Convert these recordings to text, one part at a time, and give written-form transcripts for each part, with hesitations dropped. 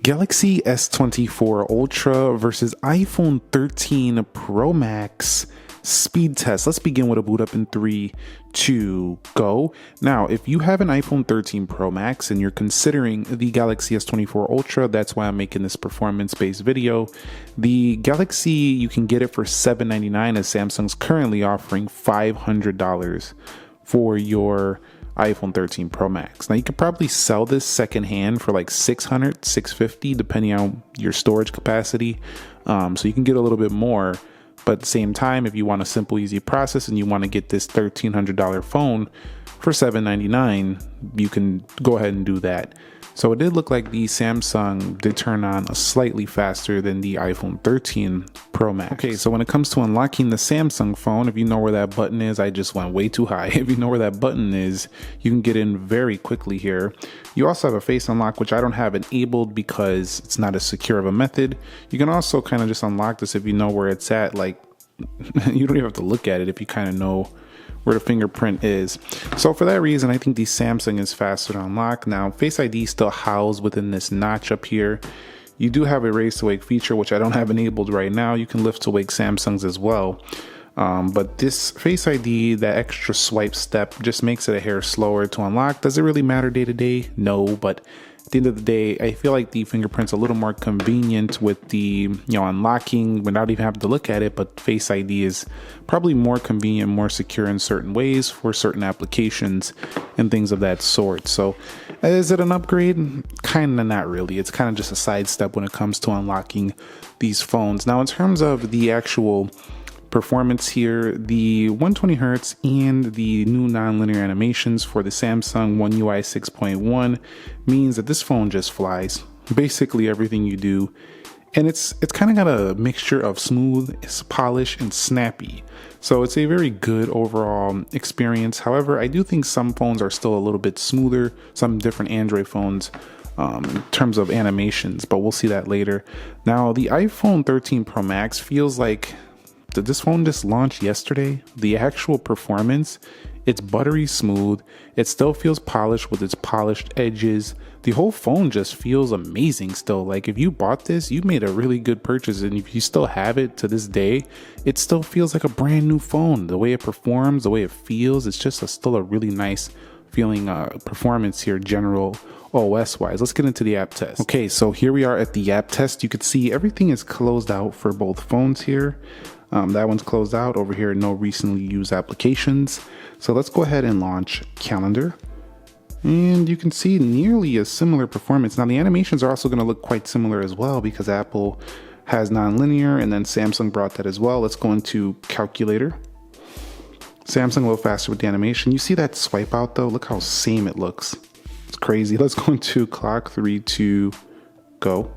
Galaxy S24 Ultra versus iPhone 13 Pro Max speed test. Let's begin with a boot up in 3, 2, go. Now, if you have an iPhone 13 Pro Max and you're considering the Galaxy S24 Ultra, that's why I'm making this performance-based video. The Galaxy, you can get it for $799 as Samsung's currently offering $500 for your iPhone 13 Pro Max. Now you could probably sell this secondhand for like $600, $650, depending on your storage capacity. So you can get a little bit more, but at the same time, if you want a simple, easy process and you want to get this $1,300 phone for $799, you can go ahead and do that. So it did look like the Samsung did turn on a slightly faster than the iPhone 13 Pro Max. Okay, so when it comes to unlocking the Samsung phone, if you know where that button is, I just went way too high. If you know where that button is, you can get in very quickly here. You also have a face unlock, which I don't have enabled because it's not as secure of a method. You can also kind of just unlock this if you know where it's at. Like, you don't even have to look at it if you kind of know where the fingerprint is. So for that reason, I think the Samsung is faster to unlock. Now, Face ID still housed within this notch up here. You do have a raise to wake feature, which I don't have enabled right now. You can lift to wake Samsungs as well. But this Face ID, that extra swipe step, just makes it a hair slower to unlock. Does it really matter day to day? No, but at the end of the day, I feel like the fingerprint's a little more convenient with the, unlocking without even having to look at it, but Face ID is probably more convenient, more secure in certain ways for certain applications and things of that sort. So is it an upgrade? Kind of not really. It's kind of just a sidestep when it comes to unlocking these phones. Now, in terms of the actual performance here, the 120 hertz and the new nonlinear animations for the Samsung One UI 6.1 means that this phone just flies. Basically everything you do, and it's kind of got a mixture of smooth, polish, and snappy. So it's a very good overall experience. However, I do think some phones are still a little bit smoother, some different Android phones, in terms of animations, but we'll see that later. Now, the iPhone 13 Pro Max feels like, did this phone just launch yesterday? The actual performance, it's buttery smooth. It still feels polished with its polished edges. The whole phone just feels amazing still. Like, if you bought this, you made a really good purchase, and if you still have it to this day, it still feels like a brand new phone. The way it performs, the way it feels, it's just still a really nice feeling performance here, general OS wise. Let's get into the app test. Okay, so here we are at the app test. You can see everything is closed out for both phones here. That one's closed out. Over here, no recently used applications. So let's go ahead and launch Calendar. And you can see nearly a similar performance. Now, the animations are also going to look quite similar as well because Apple has nonlinear, and then Samsung brought that as well. Let's go into Calculator. Samsung a little faster with the animation. You see that swipe out though? Look how same it looks. It's crazy. Let's go into Clock. 3, 2, go.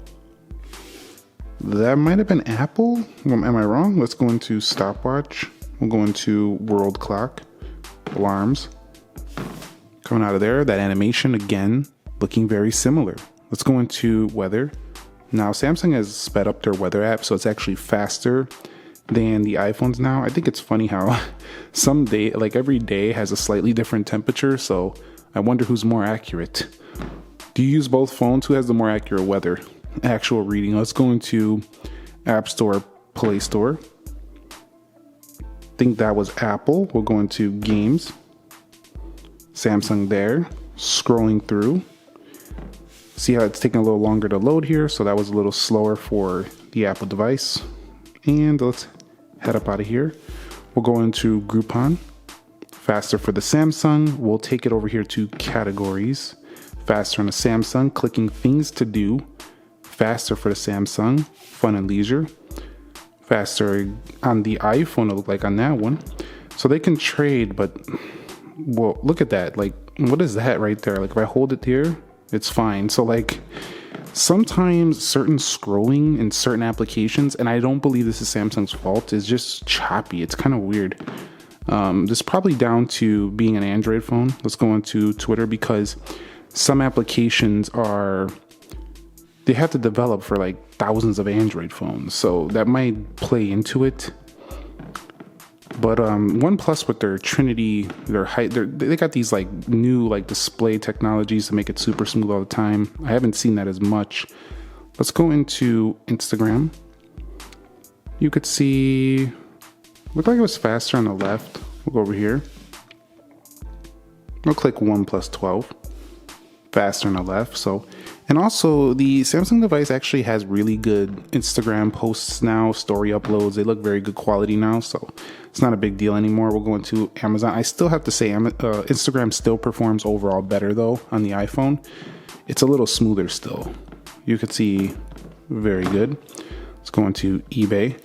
That might have been Apple. Am I wrong? Let's go into Stopwatch. We'll go into World Clock. Alarms. Coming out of there. That animation, again, looking very similar. Let's go into Weather. Now, Samsung has sped up their weather app, so it's actually faster than the iPhones now. I think it's funny how some day, like every day, has a slightly different temperature, so I wonder who's more accurate. Do you use both phones? Who has the more accurate weather actual reading? Let's go into App Store, Play Store. I think that was Apple. We'll go into Games. Samsung there. Scrolling through. See how it's taking a little longer to load here, so that was a little slower for the Apple device. And let's head up out of here. We'll go into Groupon. Faster for the Samsung. We'll take it over here to Categories. Faster on the Samsung. Clicking Things to Do. Faster for the Samsung. Fun and Leisure. Faster on the iPhone, it looked like on that one. So they can trade, but well, look at that. Like, what is that right there? Like, if I hold it here, it's fine. So like, sometimes certain scrolling in certain applications, and I don't believe this is Samsung's fault, is just choppy. It's kind of weird. This is probably down to being an Android phone. Let's go into Twitter, because some applications they have to develop for like thousands of Android phones, so that might play into it. But OnePlus with their Trinity, they got these like new like display technologies to make it super smooth all the time. I haven't seen that as much Let's go into Instagram. You could see, looked like it was faster on the left. We'll go over here. We'll click 1+12. Faster on the left. So, and also the Samsung device actually has really good Instagram posts now, story uploads. They look very good quality now, so it's not a big deal anymore. We'll go into Amazon. I still have to say Instagram still performs overall better though on the iPhone. It's a little smoother still. You could see very good. Let's go into eBay,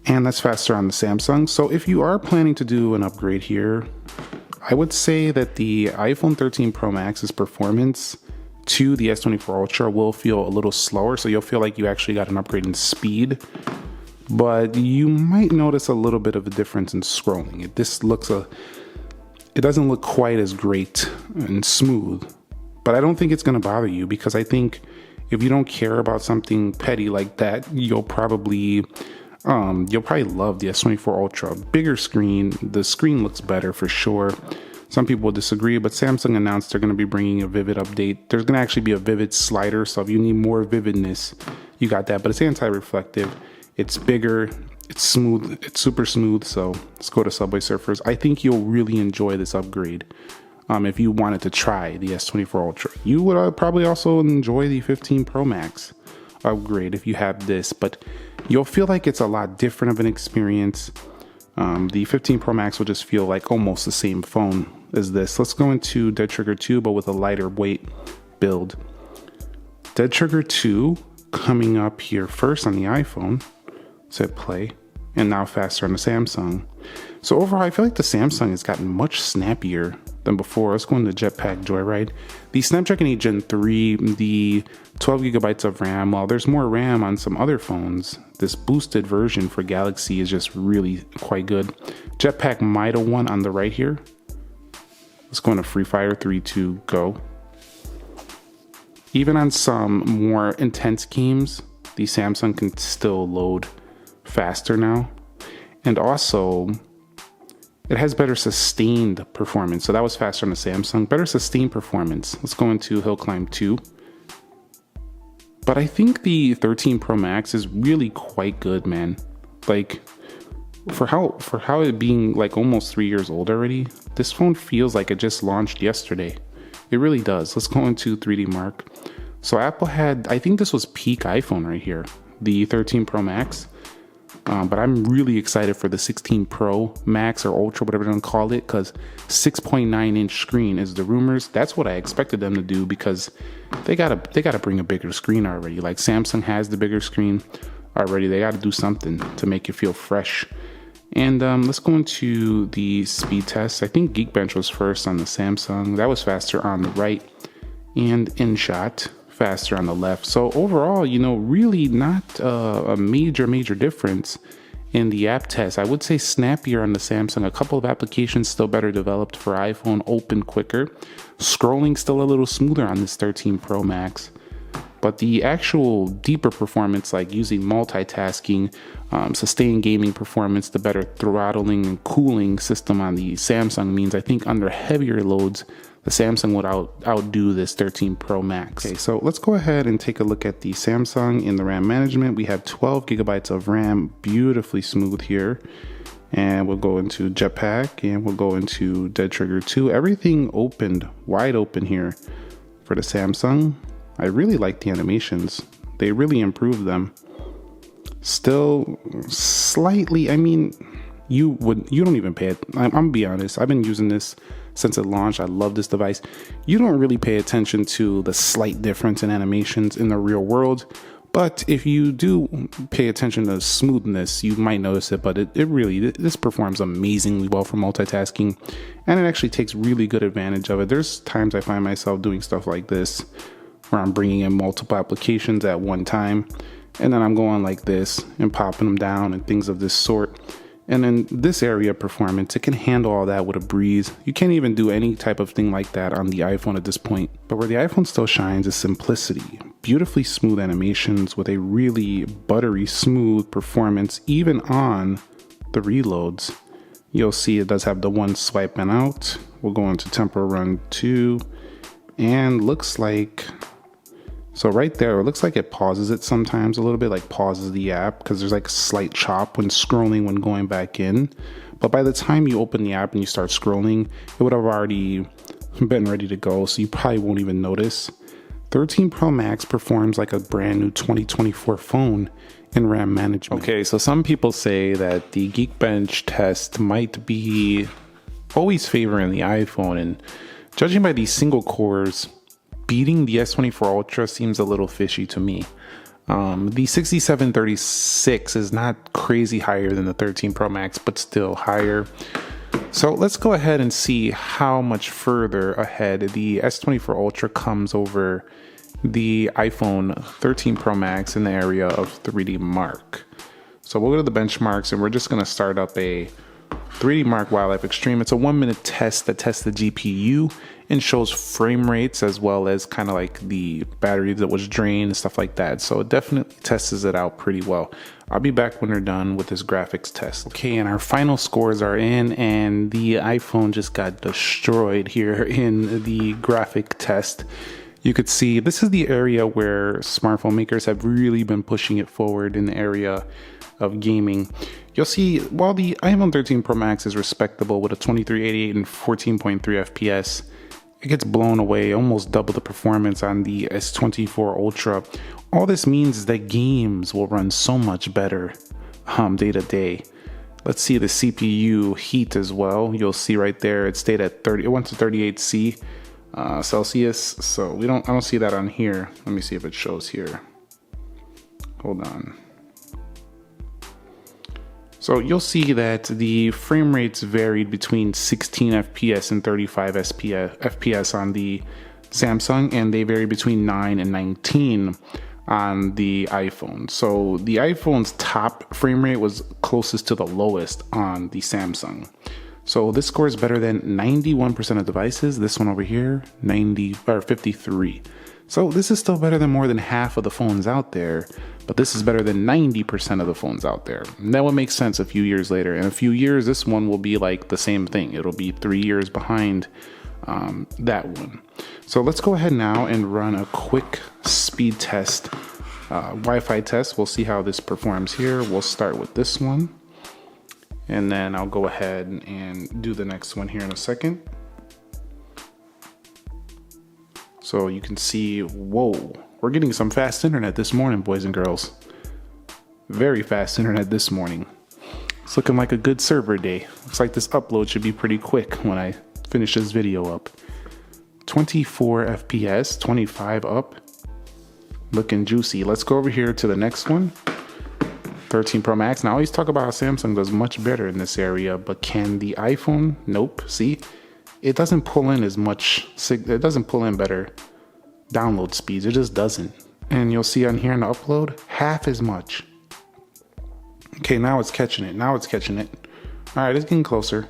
and that's faster on the Samsung. So if you are planning to do an upgrade here, I would say that the iPhone 13 Pro Max's performance to the S24 Ultra will feel a little slower, so you'll feel like you actually got an upgrade in speed, but you might notice a little bit of a difference in scrolling. It doesn't look quite as great and smooth, but I don't think it's going to bother you, because I think if you don't care about something petty like that, you'll probably love the S24 Ultra. Bigger screen, the screen looks better for sure. Some people will disagree, but Samsung announced they're going to be bringing a Vivid update. There's going to actually be a Vivid slider, so if you need more vividness, you got that. But it's anti-reflective, it's bigger, it's smooth, it's super smooth. So let's go to Subway Surfers. I think you'll really enjoy this upgrade. If you wanted to try the S24 Ultra, you would probably also enjoy the 15 Pro Max upgrade if you have this, but you'll feel like it's a lot different of an experience. The 15 Pro Max will just feel like almost the same phone as this. Let's go into Dead Trigger 2, but with a lighter weight build. Dead Trigger 2 coming up here first on the iPhone. Let's hit play, and now faster on the Samsung. So overall, I feel like the Samsung has gotten much snappier than before. Let's go into Jetpack Joyride. The Snapdragon 8 Gen 3, the 12 gigabytes of RAM. While there's more RAM on some other phones, this boosted version for Galaxy is just really quite good. Jetpack Mida 1 on the right here. Let's go into Free Fire 3, 2, go. Even on some more intense games, the Samsung can still load faster now. And also, it has better sustained performance. So that was faster on the Samsung. Better sustained performance. Let's go into Hill Climb 2. But I think the 13 Pro Max is really quite good, man. Like, for how it being like almost 3 years old already, this phone feels like it just launched yesterday. It really does. Let's go into 3D Mark. So Apple had, I think this was peak iPhone right here, the 13 Pro Max. But I'm really excited for the 16 Pro Max or Ultra, whatever they're gonna call it, because 6.9-inch screen is the rumors. That's what I expected them to do, because they gotta bring a bigger screen already. Like Samsung has the bigger screen already. They gotta do something to make it feel fresh. And let's go into the speed test. I think Geekbench was first on the Samsung. That was faster on the right, and InShot faster on the left. So overall, you know, really not a major difference in the app test. I would say snappier on the Samsung. A couple of applications still better developed for iPhone, open quicker. Scrolling still a little smoother on this 13 Pro Max. But the actual deeper performance, like using multitasking, sustained gaming performance, the better throttling and cooling system on the Samsung means I think under heavier loads, the Samsung would outdo this 13 Pro Max. Okay, so let's go ahead and take a look at the Samsung in the RAM management. We have 12 gigabytes of RAM, beautifully smooth here. And we'll go into Jetpack, and we'll go into Dead Trigger 2. Everything opened, wide open here for the Samsung. I really like the animations. They really improved them. Still slightly, I mean, you don't even pay it. I'm gonna be honest, I've been using this since it launched. I love this device. You don't really pay attention to the slight difference in animations in the real world, but if you do pay attention to smoothness, you might notice it. But this performs amazingly well for multitasking, and it actually takes really good advantage of it. There's times I find myself doing stuff like this where I'm bringing in multiple applications at one time, and then I'm going like this and popping them down and things of this sort. And in this area of performance, it can handle all that with a breeze. You can't even do any type of thing like that on the iPhone at this point. But where the iPhone still shines is simplicity. Beautifully smooth animations with a really buttery smooth performance, even on the reloads. You'll see it does have the one swiping out. We'll go into Tempo Run 2, and looks like So right there, it looks like it pauses it sometimes a little bit, like pauses the app, because there's like a slight chop when scrolling when going back in. But by the time you open the app and you start scrolling, it would have already been ready to go, so you probably won't even notice. 13 Pro Max performs like a brand new 2024 phone in RAM management. Okay, so some people say that the Geekbench test might be always favoring the iPhone, and judging by these single cores, beating the S24 Ultra seems a little fishy to me. The 6736 is not crazy higher than the 13 Pro Max, but still higher. So let's go ahead and see how much further ahead the S24 Ultra comes over the iPhone 13 Pro Max in the area of 3D Mark. So we'll go to the benchmarks and we're just going to start up a 3D Mark Wildlife Extreme. It's a 1-minute test that tests the GPU and shows frame rates as well as kind of like the battery that was drained and stuff like that. So it definitely tests it out pretty well. I'll be back when we're done with this graphics test. Okay, and our final scores are in, and the iPhone just got destroyed here in the graphic test. You could see this is the area where smartphone makers have really been pushing it forward in the area of gaming. You'll see while the iPhone 13 Pro Max is respectable with a 2388 and 14.3 FPS, it gets blown away, almost double the performance on the S24 Ultra. All this means is that games will run so much better day to day. Let's see the CPU heat as well. You'll see right there it stayed at 30. It went to 38°C Celsius. So I don't see that on here. Let me see if it shows here. Hold on. So you'll see that the frame rates varied between 16 FPS and 35 FPS on the Samsung, and they vary between 9 and 19 on the iPhone. So the iPhone's top frame rate was closest to the lowest on the Samsung. So this score is better than 91% of devices. This one over here, 53. So this is still better than more than half of the phones out there, but this is better than 90% of the phones out there. And that would make sense a few years later. In a few years, this one will be like the same thing. It'll be 3 years behind that one. So let's go ahead now and run a quick speed test, Wi-Fi test. We'll see how this performs here. We'll start with this one, and then I'll go ahead and do the next one here in a second. So you can see, whoa, we're getting some fast internet this morning, boys and girls. Very fast internet this morning. It's looking like a good server day. Looks like this upload should be pretty quick when I finish this video up. 24 FPS, 25 up. Looking juicy. Let's go over here to the next one. 13 Pro Max. Now I always talk about how Samsung does much better in this area, but can the iPhone? Nope. See? It doesn't pull in as much, it doesn't pull in better download speeds. It just doesn't. And you'll see on here in the upload, half as much. Okay, now it's catching it. Now it's catching it. All right, it's getting closer.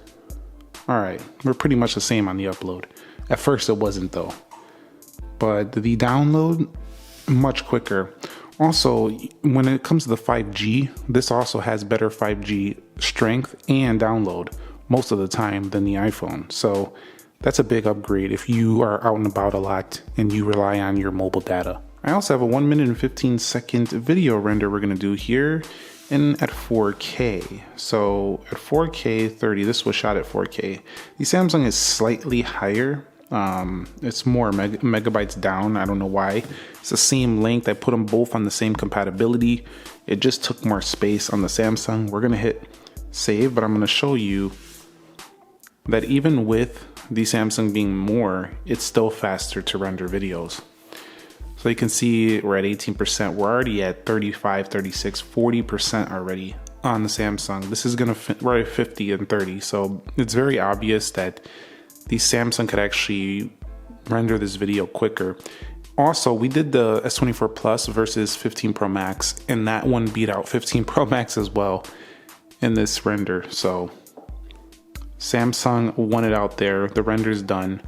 All right, we're pretty much the same on the upload. At first it wasn't though. But the download, much quicker. Also, when it comes to the 5G, this also has better 5G strength and download most of the time than the iPhone. So that's a big upgrade if you are out and about a lot and you rely on your mobile data. I also have a 1 minute and 15 second video render we're gonna do here and at 4K. So at 4K 30, this was shot at 4K. The Samsung is slightly higher. It's more megabytes down. I don't know why. It's the same length. I put them both on the same compatibility. It just took more space on the Samsung. We're gonna hit save, but I'm gonna show you that even with the Samsung being more, it's still faster to render videos. So you can see we're at 18%. We're already at 35, 36, 40% already on the Samsung. This is gonna we're at 50 and 30. So it's very obvious that the Samsung could actually render this video quicker. Also, we did the S24 Plus versus 15 Pro Max, and that one beat out 15 Pro Max as well in this render. So Samsung won it out there. The render's done.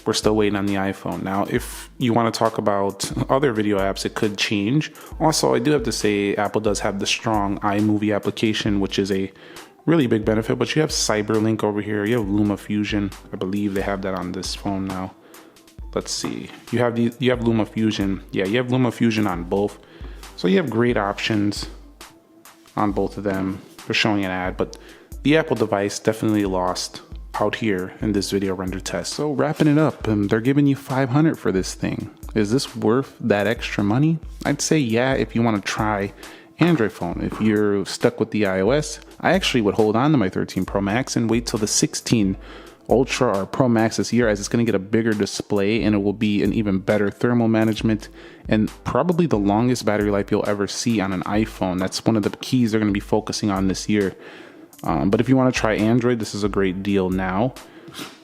We're still waiting on the iPhone. Now, if you want to talk about other video apps, it could change. Also, I do have to say Apple does have the strong iMovie application, which is a really big benefit, but you have Cyberlink over here. You have LumaFusion. I believe they have that on this phone now. let's see. You have LumaFusion. Yeah, you have LumaFusion on both. So you have great options on both of them. They're showing an ad, but the Apple device definitely lost out here in this video render test. So wrapping it up, they're giving you $500 for this thing. Is this worth that extra money? I'd say yeah, if you want to try Android phone. If you're stuck with the iOS, I actually would hold on to my 13 Pro Max and wait till the 16 Ultra or Pro Max this year, as it's going to get a bigger display and it will be an even better thermal management and probably the longest battery life you'll ever see on an iPhone. That's one of the keys they're going to be focusing on this year. But if you want to try Android, this is a great deal now.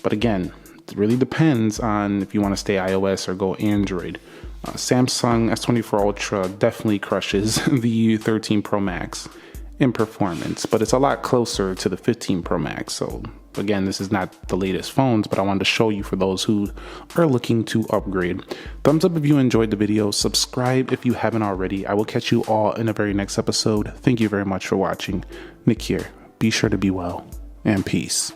But again, it really depends on if you want to stay iOS or go Android. Samsung S24 Ultra definitely crushes the 13 Pro Max in performance, but it's a lot closer to the 15 Pro Max. So again, this is not the latest phones, but I wanted to show you for those who are looking to upgrade. Thumbs up if you enjoyed the video, subscribe if you haven't already. I will catch you all in the very next episode. Thank you very much for watching. Nick here. Be sure to be well, and peace.